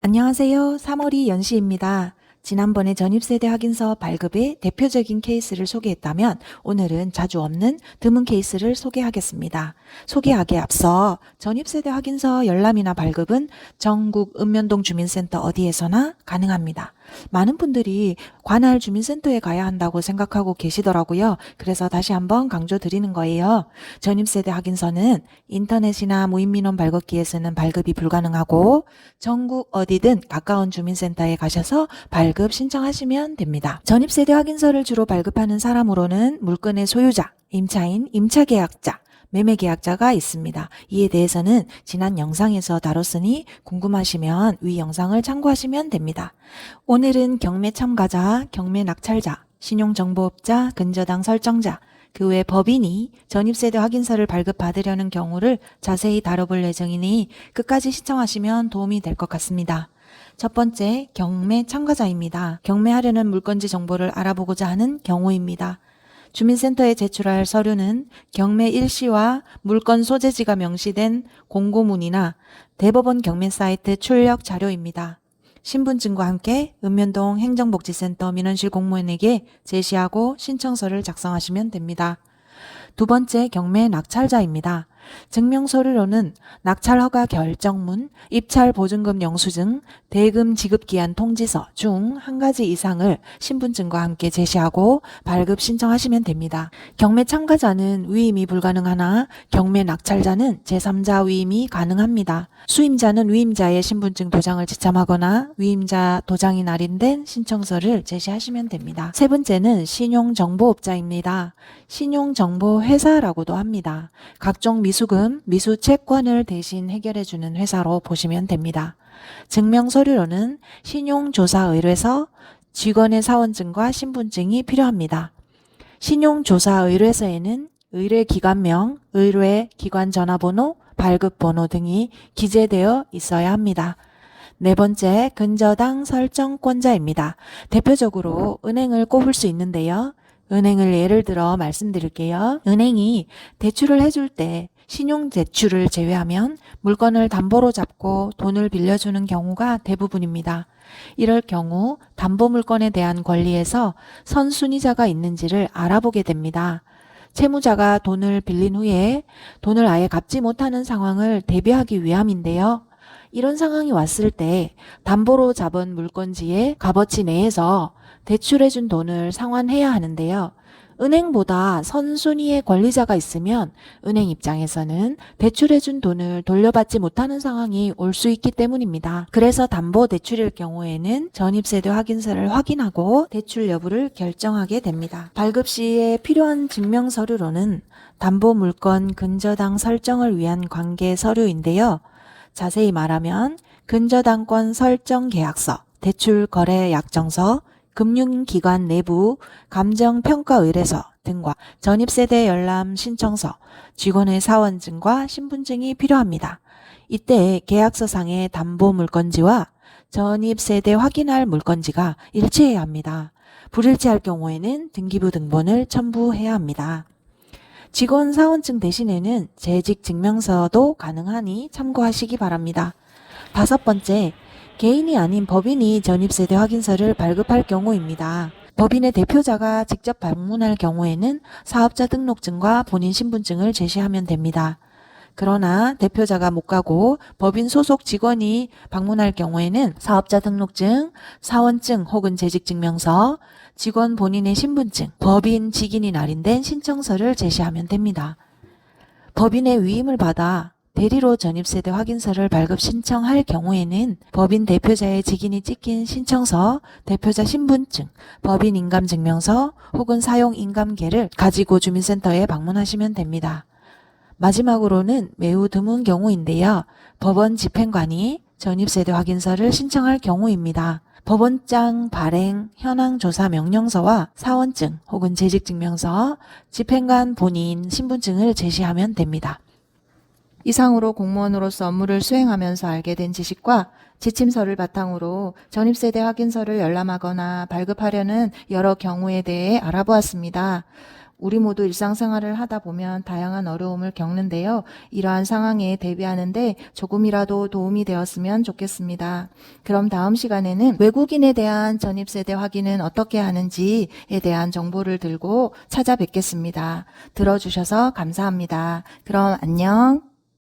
안녕하세요. 3월이 연시입니다. 지난번에 전입세대 확인서 발급의 대표적인 케이스를 소개했다면 오늘은 자주 없는 드문 케이스를 소개하겠습니다. 소개하기에 앞서 전입세대 확인서 열람이나 발급은 전국 읍면동 주민센터 어디에서나 가능합니다. 많은 분들이 관할 주민센터에 가야 한다고 생각하고 계시더라고요. 그래서 다시 한번 강조드리는 거예요. 전입세대 확인서는 인터넷이나 무인민원 발급기에서는 발급이 불가능하고 전국 어디든 가까운 주민센터에 가셔서 발급 신청하시면 됩니다. 전입세대 확인서를 주로 발급하는 사람으로는 물건의 소유자, 임차인, 임차계약자, 매매계약자가 있습니다. 이에 대해서는 지난 영상에서 다뤘으니 궁금하시면 위 영상을 참고하시면 됩니다. 오늘은 경매 참가자, 경매 낙찰자, 신용정보업자, 근저당 설정자, 그 외 법인이 전입세대 확인서를 발급받으려는 경우를 자세히 다뤄볼 예정이니 끝까지 시청하시면 도움이 될 것 같습니다. 첫 번째, 경매 참가자입니다. 경매하려는 물건지 정보를 알아보고자 하는 경우입니다. 주민센터에 제출할 서류는 경매 일시와 물건 소재지가 명시된 공고문이나 대법원 경매 사이트 출력 자료입니다. 신분증과 함께 읍면동 행정복지센터 민원실 공무원에게 제시하고 신청서를 작성하시면 됩니다. 두 번째, 경매 낙찰자입니다. 증명서류로는 낙찰허가 결정문, 입찰 보증금 영수증, 대금 지급기한 통지서 중 한 가지 이상을 신분증과 함께 제시하고 발급 신청하시면 됩니다. 경매 참가자는 위임이 불가능하나 경매 낙찰자는 제3자 위임이 가능합니다. 수임자는 위임자의 신분증 도장을 지참하거나 위임자 도장이 날인된 신청서를 제시하시면 됩니다. 세 번째는 신용정보업자입니다. 신용정보회사라고도 합니다. 각종 미수금, 미수채권을 대신 해결해주는 회사로 보시면 됩니다. 증명서류로는 신용조사의뢰서, 직원의 사원증과 신분증이 필요합니다. 신용조사의뢰서에는 의뢰기관명, 의뢰기관 전화번호, 발급번호 등이 기재되어 있어야 합니다. 네 번째, 근저당 설정권자입니다. 대표적으로 은행을 꼽을 수 있는데요. 은행을 예를 들어 말씀드릴게요. 은행이 대출을 해줄 때 신용대출을 제외하면 물건을 담보로 잡고 돈을 빌려주는 경우가 대부분입니다. 이럴 경우 담보물건에 대한 권리에서 선순위자가 있는지를 알아보게 됩니다. 채무자가 돈을 빌린 후에 돈을 아예 갚지 못하는 상황을 대비하기 위함인데요. 이런 상황이 왔을 때 담보로 잡은 물건지의 값어치 내에서 대출해준 돈을 상환해야 하는데요. 은행보다 선순위의 권리자가 있으면 은행 입장에서는 대출해준 돈을 돌려받지 못하는 상황이 올 수 있기 때문입니다. 그래서 담보대출일 경우에는 전입세대 확인서를 확인하고 대출 여부를 결정하게 됩니다. 발급 시에 필요한 증명서류로는 담보물건 근저당 설정을 위한 관계 서류인데요. 자세히 말하면 근저당권 설정 계약서, 대출 거래 약정서, 금융기관 내부 감정평가의뢰서 등과 전입세대 열람 신청서, 직원의 사원증과 신분증이 필요합니다. 이때 계약서상의 담보물건지와 전입세대 확인할 물건지가 일치해야 합니다. 불일치할 경우에는 등기부 등본을 첨부해야 합니다. 직원 사원증 대신에는 재직 증명서도 가능하니 참고하시기 바랍니다. 다섯 번째, 개인이 아닌 법인이 전입세대 확인서를 발급할 경우입니다. 법인의 대표자가 직접 방문할 경우에는 사업자 등록증과 본인 신분증을 제시하면 됩니다. 그러나 대표자가 못 가고 법인 소속 직원이 방문할 경우에는 사업자 등록증, 사원증 혹은 재직증명서, 직원 본인의 신분증, 법인 직인이 날인된 신청서를 제시하면 됩니다. 법인의 위임을 받아 대리로 전입세대 확인서를 발급 신청할 경우에는 법인 대표자의 직인이 찍힌 신청서, 대표자 신분증, 법인 인감증명서 혹은 사용 인감계를 가지고 주민센터에 방문하시면 됩니다. 마지막으로는 매우 드문 경우인데요. 법원 집행관이 전입세대 확인서를 신청할 경우입니다. 법원장 발행 현황조사 명령서와 사원증 혹은 재직증명서, 집행관 본인 신분증을 제시하면 됩니다. 이상으로 공무원으로서 업무를 수행하면서 알게 된 지식과 지침서를 바탕으로 전입세대 확인서를 열람하거나 발급하려는 여러 경우에 대해 알아보았습니다. 우리 모두 일상생활을 하다 보면 다양한 어려움을 겪는데요. 이러한 상황에 대비하는데 조금이라도 도움이 되었으면 좋겠습니다. 그럼 다음 시간에는 외국인에 대한 전입세대 확인은 어떻게 하는지에 대한 정보를 들고 찾아뵙겠습니다. 들어주셔서 감사합니다. 그럼 안녕.